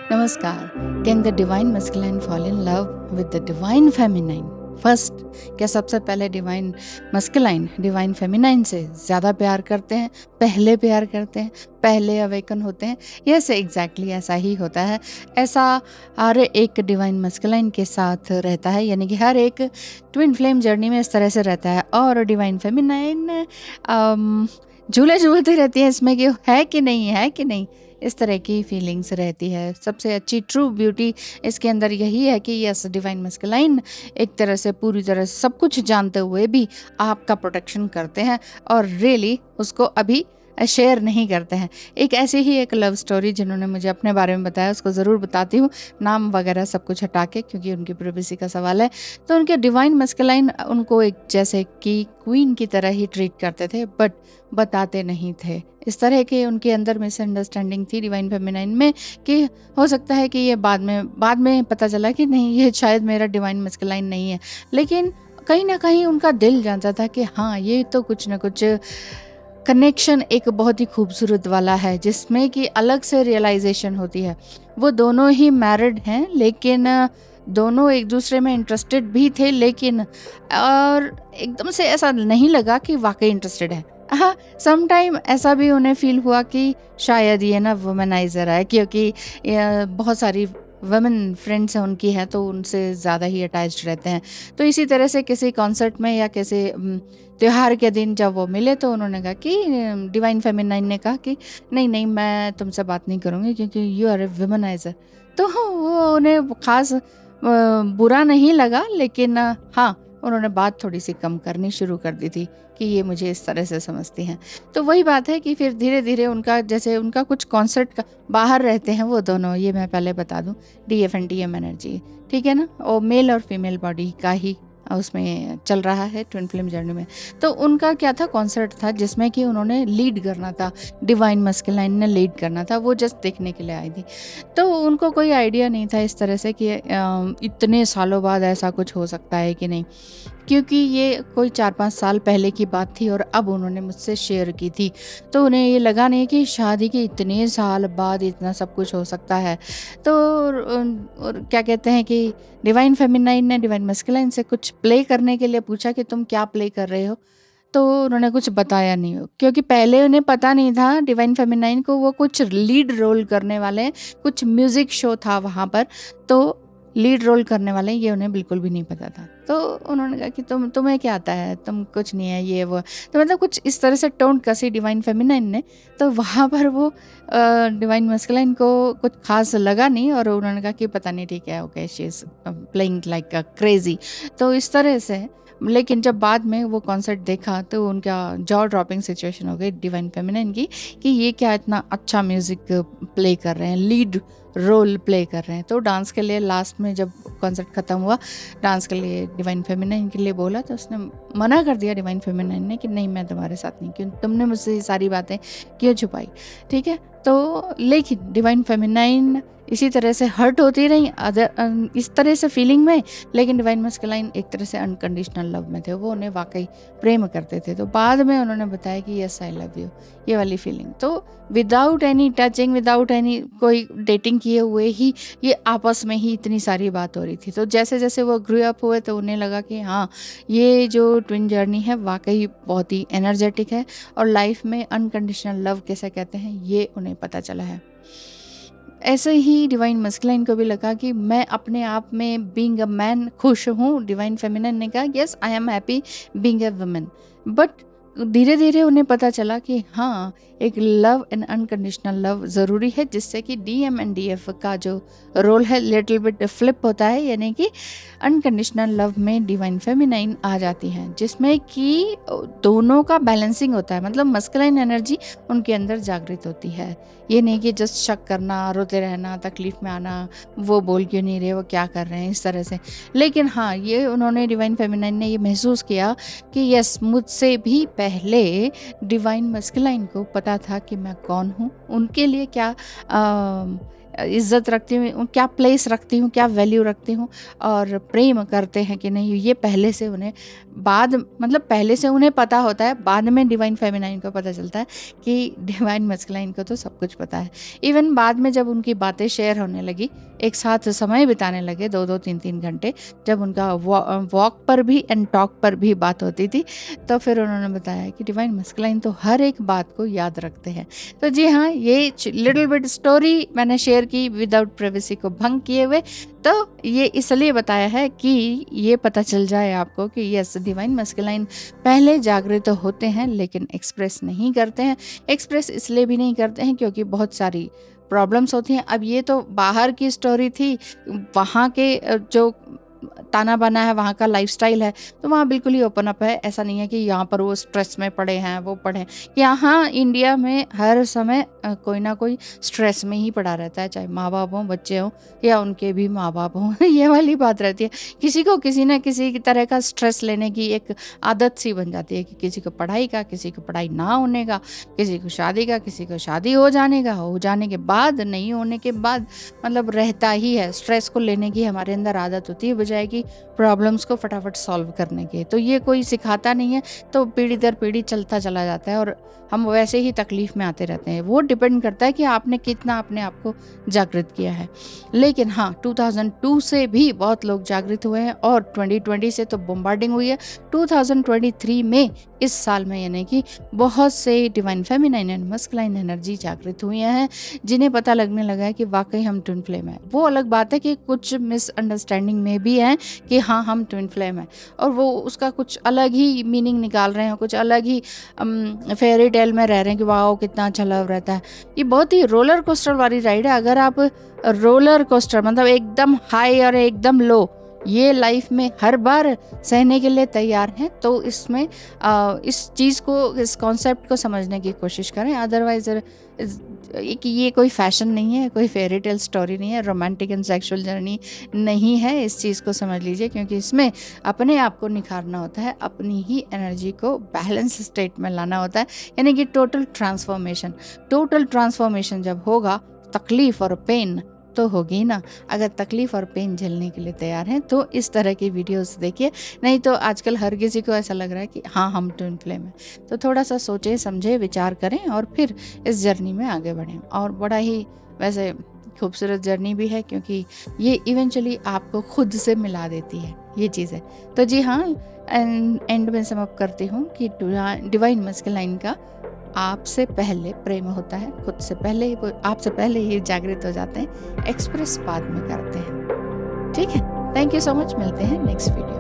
नमस्कार। Can the divine masculine fall in love with the divine feminine? First, क्या सबसे पहले डिवाइन मस्कुलाइन डिवाइन फेमिनाइन से ज़्यादा प्यार करते हैं, पहले प्यार करते हैं, पहले अवेकन होते हैं? यस, एग्जैक्टली ऐसा ही होता है। ऐसा हर एक डिवाइन मस्कुलाइन के साथ रहता है, यानी कि हर एक ट्विन फ्लेम जर्नी में इस तरह से रहता है। और डिवाइन फेमिनाइन झूले झूलती रहती है इसमें कि है कि नहीं, है कि नहीं, इस तरह की फीलिंग्स रहती है। सबसे अच्छी ट्रू ब्यूटी इसके अंदर यही है कि यस, डिवाइन मस्कुलाइन एक तरह से पूरी तरह से सब कुछ जानते हुए भी आपका प्रोटेक्शन करते हैं और रियली उसको अभी शेयर नहीं करते हैं। एक ऐसी ही एक लव स्टोरी जिन्होंने मुझे अपने बारे में बताया, उसको ज़रूर बताती हूँ, नाम वगैरह सब कुछ हटा के, क्योंकि उनकी प्राइवेसी का सवाल है। तो उनके डिवाइन मस्कुलाइन उनको एक जैसे कि क्वीन की तरह ही ट्रीट करते थे, बट बताते नहीं थे। इस तरह के उनके अंदर मिसअंडरस्टैंडिंग थी डिवाइन फेमिनाइन में कि हो सकता है कि ये बाद में पता चला कि नहीं, ये शायद मेरा डिवाइन मस्कुलाइन नहीं है। लेकिन कहीं ना कहीं उनका दिल जानता था कि हाँ, ये तो कुछ ना कुछ कनेक्शन एक बहुत ही खूबसूरत वाला है, जिसमें कि अलग से रियलाइजेशन होती है। वो दोनों ही मैरिड हैं, लेकिन दोनों एक दूसरे में इंटरेस्टेड भी थे, लेकिन और एकदम से ऐसा नहीं लगा कि वाकई इंटरेस्टेड है। हाँ, सम टाइम ऐसा भी उन्हें फील हुआ कि शायद ये ना वुमेनाइजर है, क्योंकि बहुत सारी वुमेन फ्रेंड्स हैं उनकी हैं, तो उनसे ज़्यादा ही अटैच्ड रहते हैं। तो इसी तरह से किसी कॉन्सर्ट में या किसी त्योहार के दिन जब वो मिले, तो उन्होंने कहा कि डिवाइन फेमिनाइन ने कहा कि नहीं नहीं, मैं तुमसे बात नहीं करूँगी क्योंकि यू आर ए वुमेनाइजर। तो वो उन्हें खास बुरा नहीं लगा, लेकिन हाँ, उन्होंने बात थोड़ी सी कम करनी शुरू कर दी थी कि ये मुझे इस तरह से समझती हैं। तो वही बात है कि फिर धीरे धीरे उनका, जैसे उनका कुछ कॉन्सर्ट का बाहर रहते हैं वो दोनों, ये मैं पहले बता दूं, डीएफ एंड डीएम एनर्जी, ठीक है ना, और मेल और फीमेल बॉडी का ही उसमें चल रहा है ट्विन फिल्म जर्नी में। तो उनका क्या था, कॉन्सर्ट था जिसमें कि उन्होंने लीड करना था, डिवाइन मस्कुलाइन ने लीड करना था। वो जस्ट देखने के लिए आई थी, तो उनको कोई आइडिया नहीं था इस तरह से कि इतने सालों बाद ऐसा कुछ हो सकता है कि नहीं, क्योंकि ये कोई 4-5 साल पहले की बात थी और अब उन्होंने मुझसे शेयर की थी। तो उन्हें ये लगा नहीं कि शादी के इतने साल बाद इतना सब कुछ हो सकता है। तो और क्या कहते हैं कि डिवाइन फेमिनाइन ने डिवाइन मस्कुलाइन से कुछ प्ले करने के लिए पूछा कि तुम क्या प्ले कर रहे हो? तो उन्होंने कुछ बताया नहीं हो, क्योंकि पहले उन्हें पता नहीं था डिवाइन फेमिनाइन को, वो कुछ लीड रोल करने वाले हैं, कुछ म्यूज़िक शो था वहाँ पर, तो लीड रोल करने वाले हैं, ये उन्हें बिल्कुल भी नहीं पता था। तो उन्होंने कहा कि तुम्हें क्या आता है, तुम कुछ नहीं है, ये वो। तो मतलब कुछ इस तरह से टोन कसी डिवाइन फेमिनाइन ने, तो वहाँ पर वो डिवाइन मस्कुलाइन को कुछ खास लगा नहीं और उन्होंने कहा कि पता नहीं, ठीक है, okay, she is playing like a crazy. तो इस तरह से, लेकिन जब बाद में वो कॉन्सर्ट देखा तो उनका जॉ ड्रॉपिंग सिचुएशन हो गई डिवाइन फेमिनाइन की कि ये क्या इतना अच्छा म्यूज़िक प्ले कर रहे हैं, लीड रोल प्ले कर रहे हैं। तो डांस के लिए लास्ट में जब कॉन्सर्ट ख़त्म हुआ, डांस के लिए डिवाइन फेमिनाइन के लिए बोला, तो उसने मना कर दिया डिवाइन फेमिनाइन ने कि नहीं, मैं तुम्हारे साथ नहीं, क्यों तुमने मुझसे ये सारी बातें क्यों छुपाई, ठीक है। तो लेकिन डिवाइन फेमिनाइन इसी तरह से हर्ट होती रही इस तरह से फीलिंग में, लेकिन डिवाइन मस्कुलाइन एक तरह से अनकंडीशनल लव में थे, वो उन्हें वाकई प्रेम करते थे। तो बाद में उन्होंने बताया कि यस, आई लव यू, ये वाली फीलिंग। तो without any touching, without any कोई डेटिंग किए हुए ही ये आपस में ही इतनी सारी बात हो रही थी। तो जैसे जैसे वो ग्रो अप हुए, तो उन्हें लगा कि हाँ, ये जो ट्विन जर्नी है वाकई बहुत ही एनर्जेटिक है और लाइफ में अनकंडीशनल लव कैसे कहते हैं, ये उन्हें पता चला है। ऐसे ही डिवाइन मस्कुलाइन को भी लगा कि मैं अपने आप में बीइंग अ मैन खुश हूँ। डिवाइन फेमिनाइन ने कहा yes, I am happy being a woman. But धीरे धीरे उन्हें पता चला कि हाँ, एक लव एंड अनकंडीशनल लव ज़रूरी है, जिससे कि डीएम एंड डीएफ का जो रोल है लिटिल बिट फ्लिप होता है, यानी कि अनकंडीशनल लव में डिवाइन फेमिनाइन आ जाती हैं, जिसमें कि दोनों का बैलेंसिंग होता है। मतलब मस्कुलाइन एनर्जी उनके अंदर जागृत होती है। ये नहीं कि जस्ट शक करना, रोते रहना, तकलीफ में आना, वो बोल क्यों नहीं रहे, वो क्या कर रहे हैं, इस तरह से। लेकिन हाँ, ये उन्होंने डिवाइन फेमिनाइन ने ये महसूस किया कि यस, मुझसे भी पहले डिवाइन मस्कुलाइन को पता था कि मैं कौन हूँ, उनके लिए क्या इज्जत रखती हूँ, क्या प्लेस रखती हूँ, क्या वैल्यू रखती हूँ और प्रेम करते हैं कि नहीं, ये पहले से उन्हें पहले से उन्हें पता होता है। बाद में डिवाइन फेमिनाइन को पता चलता है कि डिवाइन मस्कुलाइन को तो सब कुछ पता है। इवन बाद में जब उनकी बातें शेयर होने लगी, एक साथ समय बिताने लगे 2-2 3-3 घंटे, जब उनका वॉक पर भी एंड टॉक पर भी बात होती थी, तो फिर उन्होंने बताया कि डिवाइन मस्कुलाइन तो हर एक बात को याद रखते हैं। तो जी हाँ, ये लिटिल बिट स्टोरी मैंने शेयर की विदाउट प्राइवेसी को भंग किए हुए। तो ये इसलिए बताया है कि ये पता चल जाए आपको कि यस, डिवाइन मस्कुलाइन पहले जागृत होते हैं लेकिन एक्सप्रेस नहीं करते हैं। एक्सप्रेस इसलिए भी नहीं करते हैं क्योंकि बहुत सारी प्रॉब्लम्स होती हैं। अब ये तो बाहर की स्टोरी थी, वहाँ के जो ताना बाना है, वहाँ का लाइफस्टाइल है, तो वहाँ बिल्कुल ही ओपन अप है। ऐसा नहीं है कि यहाँ पर वो स्ट्रेस में पड़े हैं, वो पड़े हैं। यहाँ इंडिया में हर समय कोई ना कोई स्ट्रेस में ही पड़ा रहता है, चाहे माँ बाप हों, बच्चे हों या उनके भी माँ बाप हों। ये वाली बात रहती है। किसी को किसी न किसी तरह का स्ट्रेस लेने की एक आदत सी बन जाती है कि किसी को पढ़ाई का, किसी को पढ़ाई ना होने का, किसी को शादी का, किसी को शादी हो जाने का, हो जाने के बाद, नहीं होने के बाद, रहता ही है। स्ट्रेस को लेने की हमारे अंदर आदत होती है बजाय कि प्रॉब्लम्स को फटाफट सॉल्व करने के। तो ये कोई सिखाता नहीं है, तो पीढ़ी दर पीढ़ी चलता चला जाता है और हम वैसे ही तकलीफ में आते रहते हैं। वो डिपेंड करता है कि आपने कितना अपने आप को जागृत किया है। लेकिन हाँ, 2002 से भी बहुत लोग जागृत हुए हैं और 2020 से तो बम्बार्डिंग हुई है। 2023 में, इस साल में, यानी कि बहुत से divine feminine and masculine energy जागृत हुई हैं, जिन्हें पता लगने लगा है कि वाकई हम ट्विन फ्लेम है। वो अलग बात है कि कुछ मिसअंडरस्टैंडिंग में भी है कि हाँ, हम ट्विन फ्लेम है और वो उसका कुछ अलग ही मीनिंग निकाल रहे हैं, कुछ अलग ही फेयरी टेल में रह रहे हैं कि वाह कितना अच्छा लव रहता है। ये बहुत ही रोलर कोस्टर वाली राइड है। अगर आप रोलर कोस्टर एकदम हाई और एकदम लो, ये लाइफ में हर बार सहने के लिए तैयार हैं, तो इसमें इस चीज़ को, इस कॉन्सेप्ट को समझने की कोशिश करें। अदरवाइज ये कोई फैशन नहीं है, कोई फेरी टेल स्टोरी नहीं है, रोमांटिक एंड सेक्सुअल जर्नी नहीं है। इस चीज़ को समझ लीजिए, क्योंकि इसमें अपने आप को निखारना होता है, अपनी ही एनर्जी को बैलेंस स्टेट में लाना होता है, यानी कि टोटल ट्रांसफॉर्मेशन जब होगा, तकलीफ़ और पेन तो होगी ना। अगर तकलीफ और पेन झेलने के लिए तैयार हैं तो इस तरह की वीडियोस देखिए, नहीं तो आजकल हर किसी को ऐसा लग रहा है कि हाँ, हम ट्विन फ्लेम हैं। तो थोड़ा सा सोचें, समझें, विचार करें और फिर इस जर्नी में आगे बढ़ें। और बड़ा ही वैसे खूबसूरत जर्नी भी है, क्योंकि ये इवेंचुअली आपको खुद से मिला देती है ये चीज़ें। तो जी हाँ, एंड में समअप करती हूँ कि डिवाइन मस्कुलाइन का आपसे पहले प्रेम होता है, खुद से पहले वो आपसे पहले ही जागृत हो जाते हैं, एक्सप्रेस बाद में करते हैं। ठीक है, थैंक यू सो मच, मिलते हैं नेक्स्ट वीडियो।